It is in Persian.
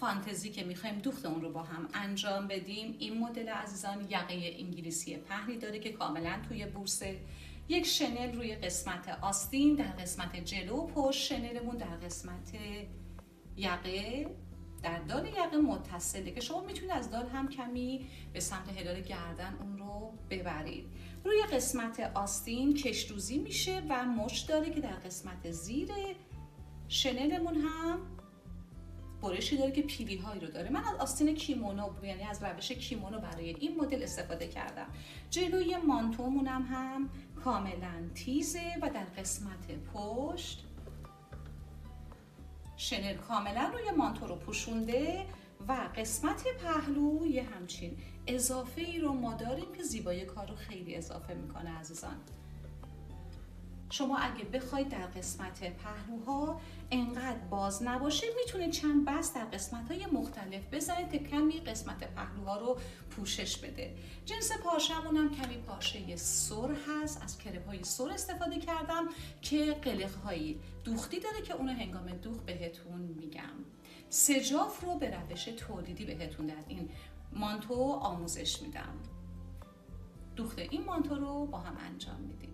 فانتزی که میخوایم دوخت اون رو با هم انجام بدیم، این مدل عزیزان یقه انگلیسی پهنی داره که کاملا توی بورسه. یک شنل روی قسمت آستین، در قسمت جلو و پشت شنلمون در قسمت یقه، در دال یقه متصله که شما میتونید از دال هم کمی به سمت هلال گردن اون رو ببرید. روی قسمت آستین کشروزی میشه و مشت داره که در قسمت زیر شنلمون هم برشی داره که پیلی هایی رو داره. من از آستین کیمونو، یعنی از روش کیمونو برای این مدل استفاده کردم. جلوی مانتومونم هم کاملا تیزه و در قسمت پشت شنل کاملا روی مانتو رو پوشونده و قسمت پهلو یه همچین اضافه ای رو ما داریم که زیبایی کار رو خیلی اضافه میکنه عزیزان. شما اگه بخواید در قسمت پهلوها انقدر باز نباشه، میتونید چند بست در قسمت‌های مختلف بزنید که کمی قسمت پهلوها رو پوشش بده. جنس پارچه‌مون هم کمی پارچه سر هست، از کرپ‌های سر استفاده کردم که قلق‌هایی دوختی داره که اونو هنگام دوخت بهتون میگم. سجاف رو به روش تولیدی بهتون در این مانتو آموزش میدم. دوخت این مانتو رو با هم انجام میدیم.